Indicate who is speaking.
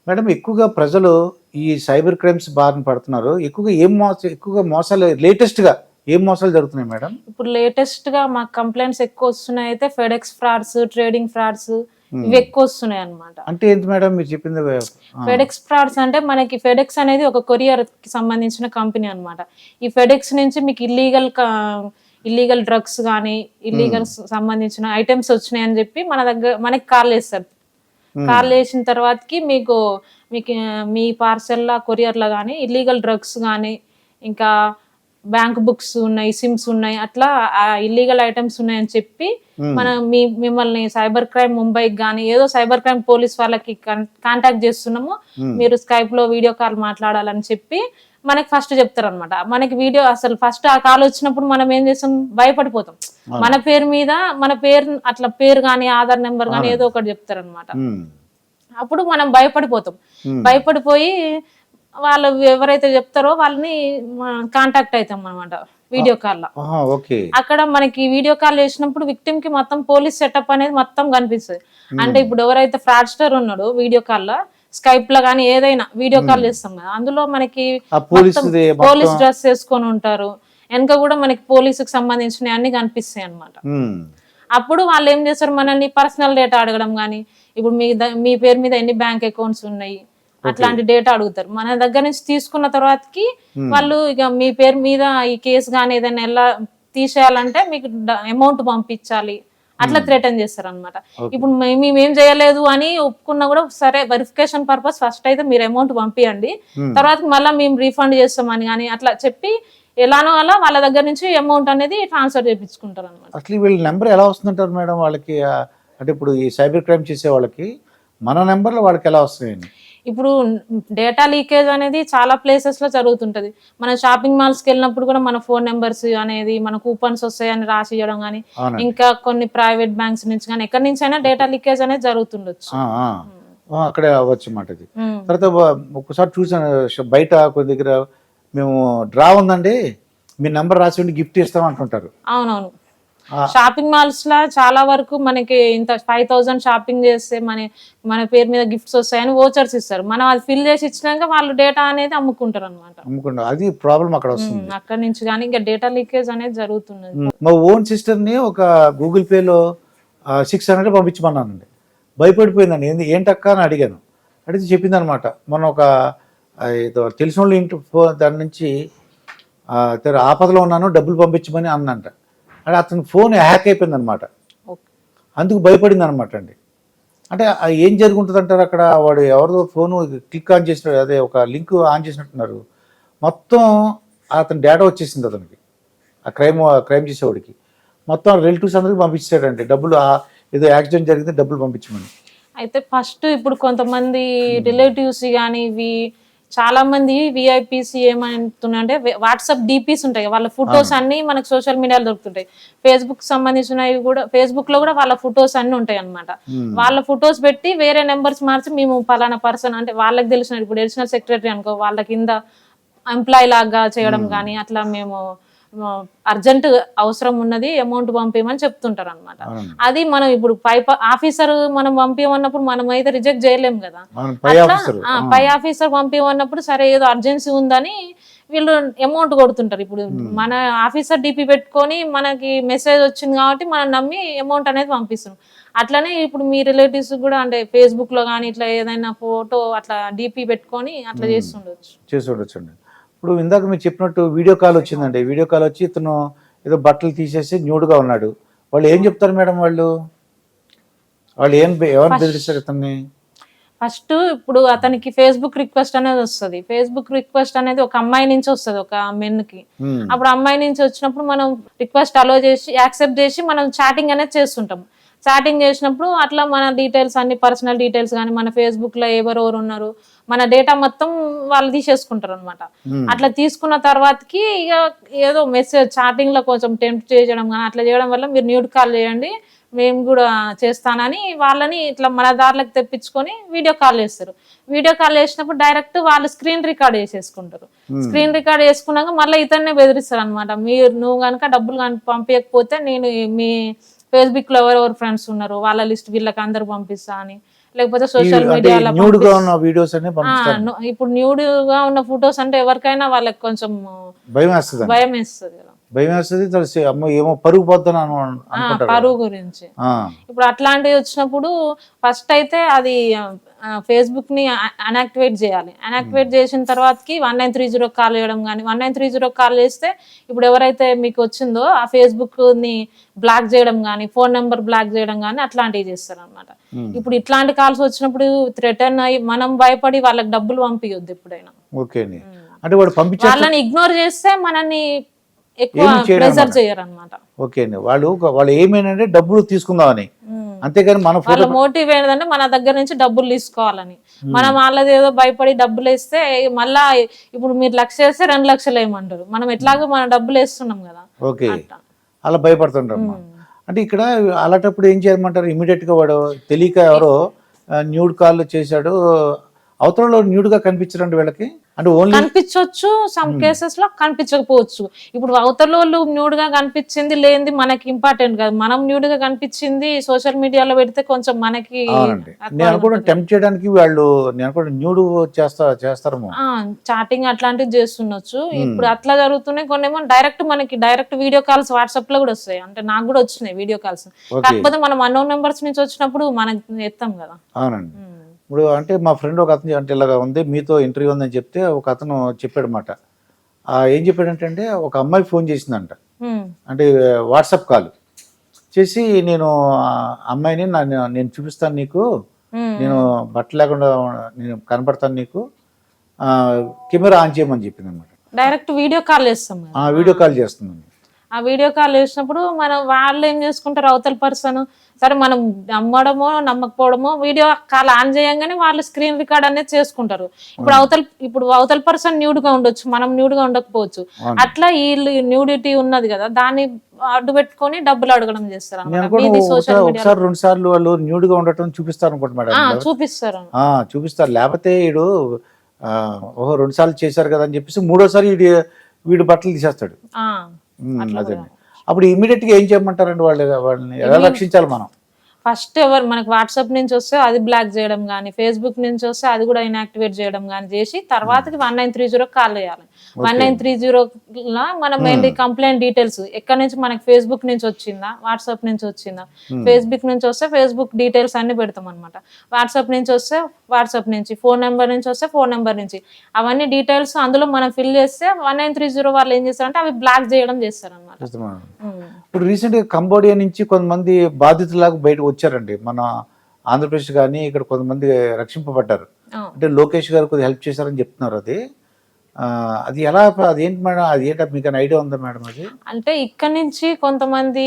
Speaker 1: Madam ఎక్కువగా ప్రజలు ఈ సైబర్ క్రైమ్స్ బారిన పడుతున్నారు. ఎక్కువగా మోసాలు లేటెస్ట్‌గా ఏం మోసాలు జరుగుతున్నాయి మేడం?
Speaker 2: ఇప్పుడు లేటెస్ట్ గా మాకు కంప్లైంట్స్ ఎక్కువ వస్తున్నాయి అయితే ఫెడెక్స్ ఫ్రాడ్స్, ట్రేడింగ్ ఫ్రాడ్స్
Speaker 1: హ్మ్.
Speaker 2: ఇవి ఎక్కువ వస్తున్నాయి అన్నమాట.
Speaker 1: అంటే ఏంటి మేడం మీరు చెప్పింది? ఆ!
Speaker 2: ఫెడెక్స్ ఫ్రాడ్స్ అంటే మనకి ఫెడెక్స్ అనేది ఒక కొరియర్ కి సంబంధించిన కంపెనీ అన్నమాట. ఈ ఫెడెక్స్ నుంచి మీకు ఇల్లీగల్ డ్రగ్స్ గానీ,
Speaker 1: హ్మ్.
Speaker 2: ఇల్లీగల్ సంబంధించిన ఐటెమ్స్ వచ్చినాయని చెప్పి మనకి కాల్ చేస్తారు.
Speaker 1: హ్మ్.
Speaker 2: కాల్ చేసిన తర్వాతకి మీకు మీ పార్సెల్‌లా, కొరియర్‌లా గానీ ఇల్లీగల్ డ్రగ్స్ గానీ, ఇంకా బ్యాంక్ బుక్స్ ఉన్నాయి, సిమ్స్ ఉన్నాయి. అట్లా ఇల్లీగల్ ఐటెమ్స్ ఉన్నాయని చెప్పి
Speaker 1: హ్మ్.
Speaker 2: మిమ్మల్ని సైబర్ క్రైమ్ ముంబైకి గానీ, ఏదో సైబర్ క్రైమ్ పోలీస్ వాళ్ళకి కాంటాక్ట్ చేస్తున్నాము.
Speaker 1: హ్మ్.
Speaker 2: మీరు స్కైప్‌లో వీడియో కాల్ మాట్లాడాలని చెప్పి మనకి ఫస్ట్ చెప్తారనమాట. మనకి అసలు ఫస్ట్ ఆ కాల్ వచ్చినప్పుడు మనం ఏం చేస్తాం? భయపడిపోతాం.
Speaker 1: అవును.
Speaker 2: మన పేరు మీద మన పేరు అట్లా పేరు గానీ, ఆధార్ నంబర్ గానీ ఏదో
Speaker 1: అవునండి.
Speaker 2: ఒకటి చెప్తారనమాట.
Speaker 1: హ్మ్.
Speaker 2: అప్పుడు మనం భయపడిపోతాం.
Speaker 1: హ్మ్.
Speaker 2: భయపడిపోయి వాళ్ళు ఎవరైతే చెప్తారో వాళ్ళని కాంటాక్ట్ అయితాం అనమాట
Speaker 1: ఆహ్,
Speaker 2: వీడియో కాల్‌లో.
Speaker 1: ఆహా! ఓకే.
Speaker 2: అక్కడ మనకి వీడియో కాల్ చేసినప్పుడు విక్టిమ్‌కి మొత్తం పోలీస్ సెటప్ అనేది మొత్తం కనిపిస్తది. అంటే
Speaker 1: హ్మ్.
Speaker 2: ఇప్పుడు ఎవరైతే ఫ్రాడ్‌స్టర్ ఉన్నాడో వీడియో కాల్‌లో, స్కైప్‌లో గానీ ఏదైనా వీడియో
Speaker 1: హ్మ్.
Speaker 2: కాల్ చేస్తాం కదా! అందులో మనకి
Speaker 1: ఆ
Speaker 2: మొత్తం
Speaker 1: పోలీసుది మొత్తం.
Speaker 2: పోలీస్ డ్రెస్ ఏసుకొని ఉంటారు. ఎనక గూడా మనకి పోలీస్‌కి సంబంధించినయి అన్నీ కనిపిస్తాయన్నమాట.
Speaker 1: హ్మ్.
Speaker 2: అప్పుడు వాళ్ళేం చేస్తారు మనల్ని పర్సనల్ డేటా అడగడం గానీ, ఇప్పుడు మీ పేరు మీద ఎన్ని బ్యాంక్ అకౌంట్స్ ఉన్నాయి,
Speaker 1: ఓకే.
Speaker 2: అట్లాంటి డేటా అడుగుతారు. మన దగ్గర నుంచి తీసుకున్న తర్వాతకి
Speaker 1: హ్మ్.
Speaker 2: వాళ్ళు ఇక మీ పేరు మీద ఈ కేస్ గానీ ఏదైనా తీసేయాలంటే మీకు అమౌంట్ పంపించాలి. అట్లా
Speaker 1: హ్మ్.
Speaker 2: థ్రెటన్ చేస్తారనమాట.
Speaker 1: ఓకే.
Speaker 2: ఇప్పుడు మేమేం చేయలేదు అని ఒప్పుకున్నా గూడా సరే వెరిఫికేషన్ పర్పస్ ఫస్ట్ అయితే మీరు అమౌంట్ పంపియండి.
Speaker 1: హ్మ్.
Speaker 2: తర్వాత మళ్ళా మేము రీఫండ్ చేస్తామని గానీ అట్లా చెప్పి ఎలానో అలా వాళ్ళ దగ్గర నుంచి అమౌంట్ అనేది ట్రాన్స్‌ఫర్ చేపించుకుంటారనమాట.
Speaker 1: అసలు వీళ్ళ నంబర్ ఎలా వస్తుందంటారు మేడం వాళ్ళకి? అంటే ఇప్పుడు ఈ సైబర్ క్రైమ్ చేసే వాళ్ళకి మన నంబర్‌లు వాళ్ళకెలా వస్తున్నాయండి?
Speaker 2: ఇప్పుడు డేటా లీకేజ్ అనేది చాలా ప్లేసెస్‌లో జరుగుతుంటది. మన షాపింగ్ మాల్స్‌కెళ్ళినప్పుడు కూడా మన ఫోన్ నంబర్స్ అనేది, మన కూపన్స్ వస్తాయని రాసియ్యడం గానీ,
Speaker 1: అవునండి.
Speaker 2: ఇంకా కొన్ని ప్రైవేట్ బ్యాంక్స్ నుంచి గానీ, ఎక్కడి నుంచైనా
Speaker 1: ఓకే.
Speaker 2: డేటా లీకేజ్ అనేది జరుగుతుండొచ్చు.
Speaker 1: ఆ! ఆ!
Speaker 2: హ్మ్.
Speaker 1: ఆ! అక్కడే అవ్వచ్చమాట ఇది.
Speaker 2: హ్మ్.
Speaker 1: తర్వాత ఒక్కసారి చూసాను బయట కొన్ని దగ్గర మేము డ్రా ఉందండి. మీ నంబర్ రాసివ్వండి గిఫ్ట్ ఇస్తాం అంటుంటారు.
Speaker 2: అవునవును.
Speaker 1: ఆ!
Speaker 2: షాపింగ్ మాల్స్‌లా చాలా వరకు మనకి ఇంత 5000 షాపింగ్ చేస్తే మన పేరు మీద గిఫ్ట్స్ వస్తాయని వోచర్స్ ఇస్తారు. మనం అది ఫిల్ చేసి ఇచ్చినాక వాళ్ళు డేటా అనేది అమ్ముకుంటారనమాట.
Speaker 1: అమ్మకుండా అది ప్రాబ్లమ్ అక్కడొస్తుంది.
Speaker 2: అక్కడి నుంచి గానీ ఇంకా డేటా లీకేజ్ అనేది జరుగుతున్నది.
Speaker 1: మా ఓన్ సిస్టర్‌ని ఒక గూగుల్ పేలో 600 పంపించమన్నానండి. భయపడిపోయిందండి. ఏంటక్కా అని అడిగాను. అడిగితే చెప్పిందనమాట. మొన్న ఒక ఏదో తెలిసినోళ్ళ ఇంటి దాని నుంచి ఆపదలో ఉన్నాను డబ్బులు పంపించమని అందంట. అంటే అతని ఫోన్ హ్యాక్ అయిపోయిందనమాట.
Speaker 2: ఓకే.
Speaker 1: అందుకు భయపడిందనమాట అండి. అంటే ఏం జరుగుంటదంటారు అక్కడ? వాడు ఎవరిదో ఫోను క్లిక్ ఆన్ చేసినాడు. అదే ఒక లింక్ ఆన్ చేసినట్టున్నారు. మొత్తం అతని డేటా వచ్చేసింది అతనికి. ఆ క్రైమ్ చేసేవాడికి. మొత్తం రిలేటివ్స్ అందరికి పంపించేసాడండి. డబ్బులు ఏదో యాక్సిడెంట్ జరిగితే డబ్బులు పంపించమని.
Speaker 2: అయితే ఫస్ట్ ఇప్పుడు కొంతమంది
Speaker 1: హ్మ్.
Speaker 2: రిలేటివ్స్ గానీ, చాలా మంది వీఐపీస్ ఏమంటున్నారంటే వాట్సాప్ డీపీస్ ఉంటాయి. వాళ్ళ ఫోటోస్
Speaker 1: అవునండి.
Speaker 2: అన్నీ మనకు సోషల్ మీడియాలో దొరుకుతుంటాయి. ఫేస్‌బుక్ సంబంధించినవి గూడా ఫేస్‌బుక్‌లో గూడా వాళ్ళ ఫోటోస్ అన్నీ ఉంటాయన్నమాట.
Speaker 1: హ్మ్.
Speaker 2: వాళ్ళ ఫోటోస్ పెట్టి వేరే నంబర్స్ మార్చి మేము పలానా పర్సన్ అంటే వాళ్ళకి తెలిసిన ఇప్పుడు అడిషనల్ సెక్రటరీ అనుకో వాళ్ళ కింద ఎంప్లాయీ లాగా చేయడం
Speaker 1: హ్మ్.
Speaker 2: గానీ, అట్లా మేము అర్జెంట్ అవసరం ఉన్నది అమౌంట్ పంపియమని చెప్తుంటారనమాట.
Speaker 1: అవునండి.
Speaker 2: అది మనం ఇప్పుడు ఆఫీసర్ మనం పంపియమన్నప్పుడు మనమైతే రిజెక్ట్ జేయలేం గదా!
Speaker 1: అవును. పై
Speaker 2: అట్లా
Speaker 1: ఆఫీసరు. ఆ!
Speaker 2: పై ఆఫీసర్ పంపియమన్నప్పుడు సరే ఏదో అర్జెన్సీ ఉందని వీళ్ళు అమౌంట్ కొడుతుంటారు. ఇప్పుడు
Speaker 1: హ్మ్.
Speaker 2: మన ఆఫీసర్ డీపీ పెట్టుకొని మనకి మెసేజ్ వచ్చింది కాబట్టి మనం నమ్మి అమౌంట్ అనేది పంపిస్తున్నాం. అట్లనే ఇప్పుడు మీ రిలేటివ్స్ గూడా అంటే ఫేస్‌బుక్‌లో గానీ ఇట్లా ఏదైనా ఫోటో అట్లా డీపీ పెట్టుకొని అట్లా
Speaker 1: హ్మ్.
Speaker 2: చేస్తుండొచ్చు.
Speaker 1: చేసి ఉండొచ్చండి. ఇప్పుడు ఇందాక మీరు చెప్పినట్టు వీడియో కాల్ వచ్చిందండి. వీడియో కాల్ వచ్చి ఇతను ఏదో బట్టలు తీసేసి న్యూడ్‌గా ఉన్నాడు. వాళ్ళు ఏం చెప్తారు మేడం వాళ్ళు? వాళ్ళు ఏమని
Speaker 2: ఫస్ట్
Speaker 1: బెదిరిస్తారు ఇతన్ని?
Speaker 2: ఫస్ట్ ఇప్పుడు అతనికి ఫేస్‌బుక్ రిక్వెస్ట్ అనేది వస్తది. ఫేస్‌బుక్ రిక్వెస్ట్ అనేది ఒక అమ్మాయి నుంచి వస్తది. ఒక మెన్‌కి.
Speaker 1: హ్మ్.
Speaker 2: అప్పుడు అమ్మాయి నుంచి వచ్చినప్పుడు మనం రిక్వెస్ట్ అలో చేసి, యాక్సెప్ట్ చేసి మనం చాటింగ్ అనేది చేస్తుంటాం. చాటింగ్ చేసినప్పుడు అట్లా మన డీటెయిల్స్ అన్ని పర్సనల్ డీటెయిల్స్ గాని, మన ఫేస్‌బుక్‌లో ఎవరెవరు ఉన్నారు, మన డేటా మొత్తం వాళ్ళు తీసేసుకుంటారనమాట.
Speaker 1: హ్మ్.
Speaker 2: అట్లా తీసుకున్న తర్వాతకి ఇగ ఏదో మెసేజ్ చాటింగ్‌లో కొంచెం టెంప్ట్ చేయడం గాని, అట్లా చేయడం వల్ల మీరు న్యూడ్ కాల్ చేయండి. మేము గూడా చేస్తానని వాళ్ళని ఇట్లా మన దారిలోకి తెప్పించుకొని వీడియో కాల్ చేస్తారు. వీడియో కాల్ చేసినప్పుడు డైరెక్ట్ వాళ్ళు స్క్రీన్ రికార్డ్ చేసేసుకుంటారు.
Speaker 1: హ్మ్.
Speaker 2: స్క్రీన్ రికార్డ్ చేసుకున్నాక మళ్ళీ ఇతన్నే బెదిరిస్తారనమాట. నువ్వు గనుక డబ్బులు పంపియకపోతే నేను మీ ఫేస్‌బుక్‌లో ఎవరెవరు ఫ్రెండ్స్ ఉన్నారో వాళ్ళ లిస్ట్ వీళ్ళకి అందరికి పంపిస్తా అని. లేకపోతే సోషల్
Speaker 1: అంటే
Speaker 2: మీడియాలో
Speaker 1: న్యూడ్ గా ఉన్న వీడియోస్ అన్ని పంపిస్తారు.
Speaker 2: ఇప్పుడు న్యూడ్ గా ఉన్న ఫొటోస్ అంటే ఎవరికైనా వాళ్ళకి కొంచెం
Speaker 1: భయం వేస్తుంది,
Speaker 2: భయం వేస్తుంది కదా,
Speaker 1: భయం వేస్తుంది. తెలిసి అమ్మ ఏమో పరుగు పోతాను అనుకుంటారు.
Speaker 2: పరువు గురించి. ఇప్పుడు అట్లాంటివి వచ్చినప్పుడు ఫస్ట్ అయితే అది ఫేస్బుక్ ని అన్యాక్టివేట్ చేయాలి. అన్యాక్టివేట్ చేసిన తర్వాతకి 1930 కాల్ చేయడం కానీ, 1930 కాల్ చేస్తే ఇప్పుడు ఎవరైతే మీకు వచ్చిందో ఆ ఫేస్బుక్ ని బ్లాక్ చేయడం కానీ, ఫోన్ నెంబర్ బ్లాక్ చేయడం కానీ అట్లాంటివి చేస్తారు అనమాట. ఇప్పుడు ఇట్లాంటి కాల్స్ వచ్చినప్పుడు థ్రెటన్ అయ్యి మనం భయపడి వాళ్ళకి డబ్బులు పంపించొద్దు ఎప్పుడైనా.
Speaker 1: ఓకే అండి. అంటే వాడు పంపించే
Speaker 2: వాళ్ళని ఇగ్నోర్ చేస్తే మనల్ని ఎక్కువ ప్రెజర్ చేయరు అనమాట.
Speaker 1: ఓకే అండి. వాళ్ళు ఏమేనంటే డబ్బులు తీసుకుందామని, అంతేగాని మన
Speaker 2: వాళ్ళ మోటివ్ ఏంటంటే మన దగ్గర నుంచి డబ్బులు తీసుకోవాలని. మనం వాళ్ళది ఏదో భయపడి డబ్బులు వేస్తే మళ్ళా ఇప్పుడు మీరు 1,00,000 వేస్తే 2 లక్షలు వేయమంటారు. మనం ఎట్లాగో మన డబ్బులు వేస్తున్నాం కదా.
Speaker 1: ఓకే, అలా భయపడుతుంటారమ్మా. అంటే ఇక్కడ అలాంటప్పుడు ఏం చేయమంటారు? ఇమీడియట్ గా వాడు తెలియక ఎవరో న్యూడ్ కాల్ చేశాడు, అవతలలో న్యూడ్ గా కనిపించరండి వీళ్ళకి. అంటే ఓన్లీ
Speaker 2: కనిపించవచ్చు, సమ్ కేసెస్ లో కనిపించకపోవచ్చు. ఇప్పుడు అవతల వాళ్ళు న్యూడ్ గా కనిపించింది లేనిది మనకి ఇంపార్టెంట్ కాదు. మనం న్యూడ్ గా కనిపించింది సోషల్ మీడియాలో పెడితే కొంచెం మనకి
Speaker 1: నేను కూడా టెంప్ట్ చేయడానికి వాళ్ళు నేను కూడా న్యూడ్ చేస్తారేమో,
Speaker 2: చాటింగ్ అట్లాంటివి చేస్తుండొచ్చు. ఇప్పుడు అట్లా జరుగుతున్నాయి. కొన్ని ఏమో డైరెక్ట్ వీడియో కాల్స్ వాట్సాప్ లో కూడా వస్తాయి. అంటే నాకు కూడా వచ్చినాయి వీడియో కాల్స్. కాకపోతే మనం అన్నోన్ నెంబర్స్ నుంచి వచ్చినప్పుడు మనం ఎత్తాం కదా.
Speaker 1: అవునండి. ఇప్పుడు అంటే మా ఫ్రెండ్ ఒక అతను అంటే ఇలాగ ఉంది, మీతో ఇంటర్వ్యూ ఉందని చెప్తే ఒక అతను చెప్పాడు మాట. ఏం చెప్పాడంటే ఒక అమ్మాయి ఫోన్ చేసిందంట. అంటే వాట్సాప్ కాల్ చేసి, నేను అమ్మాయిని నేను చూపిస్తాను నీకు, నేను బట్టలు లేకుండా నేను కనపడతాను నీకు, కెమెరా ఆన్ చేయమని చెప్పింది అనమాట.
Speaker 2: డైరెక్ట్ వీడియో కాల్ చేస్తాం,
Speaker 1: వీడియో కాల్ చేస్తుందండి.
Speaker 2: ఆ వీడియో కాల్ చేసినప్పుడు వాళ్ళు ఏం చేసుకుంటారు, అవతల పర్సన్ సరే మనం నమ్మడమో నమ్మకపోవడమో వీడియో కాల్ ఆన్ చేయంగానే వాళ్ళు స్క్రీన్ రికార్డ్ అనేది చేసుకుంటారు. ఇప్పుడు అవతల పర్సన్ న్యూడ్ గా ఉండొచ్చు, మనం న్యూడ్ గా ఉండకపోవచ్చు. అట్లా వీళ్ళు న్యూడిటీ ఉన్నది కదా, దాన్ని అడ్డు పెట్టుకొని డబ్బులు అడగడం చేస్తారు.
Speaker 1: ఒకసారి 2 సార్లు వాళ్ళు న్యూడ్ గా ఉండటం చూపిస్తారు అనుకుంటా మేడం. చూపిస్తారు. లేకపోతే వీడు 2 సార్లు చేశారు కదా అని చెప్పేసి 3వసారి వీడు బట్టలు తీసేస్తాడు. అదే. అప్పుడు ఇమీడియట్ గా ఏం చేయమంటారండి? వాళ్ళని ఎలా రక్షించాలి మనం?
Speaker 2: ఫస్ట్ మనకు వాట్సాప్ నుంచి వస్తే అది బ్లాక్ చేయడం కానీ, ఫేస్బుక్ నుంచి వస్తే అది కూడా ఇన్యాక్టివేట్ చేయడం కానీ చేసి తర్వాతకి 1930 కాల్ చేయాలి. 1930 మనం ఏంటి కంప్లైంట్ డీటెయిల్స్ ఎక్కడి నుంచి మనకి ఫేస్బుక్ నుంచి వచ్చిందా, వాట్సాప్ నుంచి వచ్చిందా, ఫేస్బుక్ నుంచి వస్తే ఫేస్బుక్ డీటెయిల్స్ అన్ని పెడతాం అనమాట. వాట్సాప్ నుంచి వస్తే వాట్సాప్ నుంచి, ఫోన్ నెంబర్ నుంచి వస్తే ఫోన్ నెంబర్ నుంచి, అవన్నీ డీటెయిల్స్ అందులో మనం ఫిల్ చేస్తే 1930 వాళ్ళు ఏం చేస్తారంటే అవి బ్లాక్ చేయడం చేస్తారు అనమాట.
Speaker 1: ఇప్పుడు రీసెంట్ గా కంబోడియా నుంచి కొంతమంది బాధితులాగా బయటకు వచ్చారండి. మన ఆంధ్రప్రదేశ్ కానీ ఇక్కడ కొంతమంది రక్షింపబడ్డారు. అంటే లోకేష్ గారు కొద్దిగా హెల్ప్ చేశారని చెప్తున్నారు. అది ఎలా, అదేంటి మేడం, అది ఏంటో మీకు ఐడియా ఉందా మేడం? అది
Speaker 2: అంటే ఇక్కడ నుంచి కొంతమంది